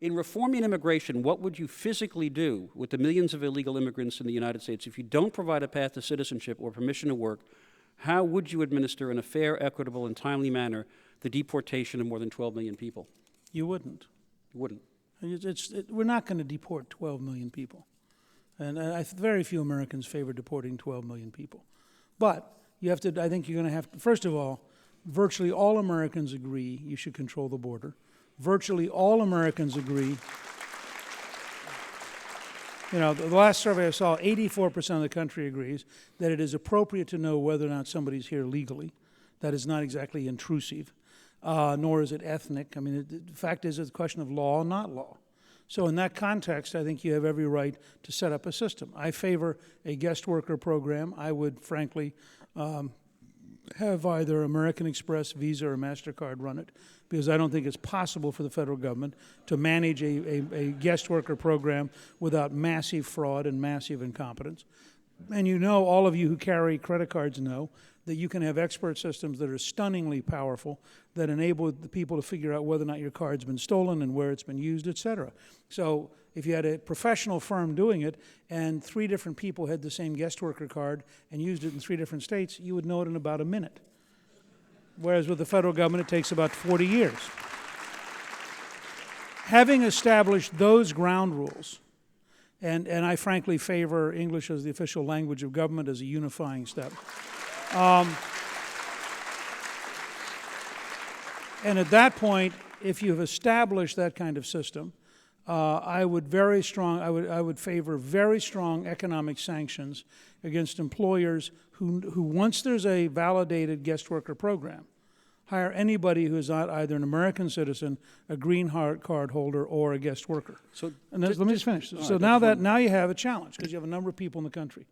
In reforming immigration, what would you physically do with the millions of illegal immigrants in the United States if you don't provide a path to citizenship or permission to work? How would you administer in a fair, equitable, and timely manner the deportation of more than 12 million people? You wouldn't. You wouldn't. We're not going to deport 12 million people. And very few Americans favor deporting 12 million people. But you have to, I think you're going to have to, first of all, virtually all Americans agree you should control the border. Virtually all Americans agree. You know, the last survey I saw, 84% of the country agrees that it is appropriate to know whether or not somebody's here legally. That is not exactly intrusive, nor is it ethnic. I mean, the fact is it's a question of law, not law. So in that context, I think you have every right to set up a system. I favor a guest worker program. I would, frankly, have either American Express, Visa, or MasterCard run it, because I don't think it's possible for the federal government to manage a guest worker program without massive fraud and massive incompetence. And you know, all of you who carry credit cards know that you can have expert systems that are stunningly powerful that enable the people to figure out whether or not your card's been stolen and where it's been used, et cetera. So if you had a professional firm doing it and 3 different people had the same guest worker card and used it in 3 different states, you would know it in about a minute. Whereas with the federal government, it takes about 40 years. Having established those ground rules, and I frankly favor English as the official language of government as a unifying step. And at that point, if you've established that kind of system, I would favor very strong economic sanctions against employers who once there's a validated guest worker program, hire anybody who is not either an American citizen, a green card holder, or a guest worker. So let me just finish. So now you have a challenge because you have a number of people in the country.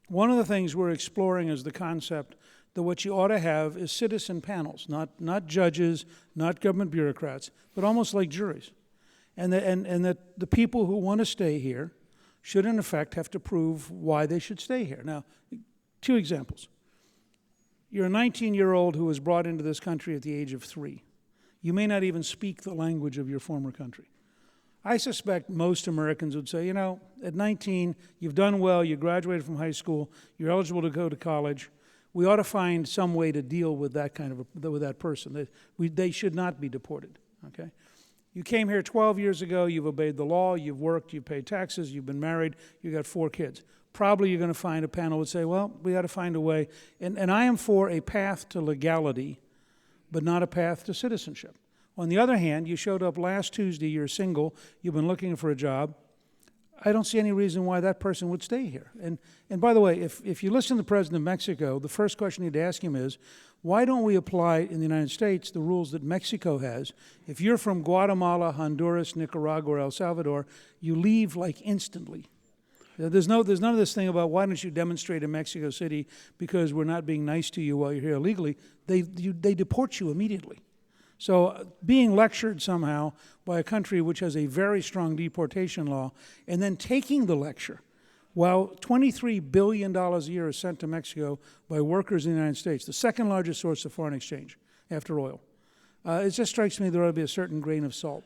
One of the things we're exploring is the concept that what you ought to have is citizen panels, not judges, not government bureaucrats, but almost like juries. And that the people who want to stay here should, in effect, have to prove why they should stay here. Now, 2 examples. You're a 19-year-old who was brought into this country at the age of 3. You may not even speak the language of your former country. I suspect most Americans would say, you know, at 19, you've done well, you graduated from high school, you're eligible to go to college. We ought to find some way to deal with that with that person. They should not be deported, okay? You came here 12 years ago, you've obeyed the law, you've worked, you've paid taxes, you've been married, you've got 4 kids. Probably you're going to find a panel would say, well, we got to find a way. And I am for a path to legality, but not a path to citizenship. On the other hand, you showed up last Tuesday, you're single, you've been looking for a job. I don't see any reason why that person would stay here. And by the way, if you listen to the President of Mexico, the first question you need to ask him is, why don't we apply in the United States the rules that Mexico has? If you're from Guatemala, Honduras, Nicaragua, or El Salvador, you leave like instantly. There's none of this thing about why don't you demonstrate in Mexico City because we're not being nice to you while you're here illegally. They deport you immediately. So being lectured somehow by a country which has a very strong deportation law and then taking the lecture while $23 billion a year is sent to Mexico by workers in the United States, the second largest source of foreign exchange after oil, it just strikes me there ought to be a certain grain of salt.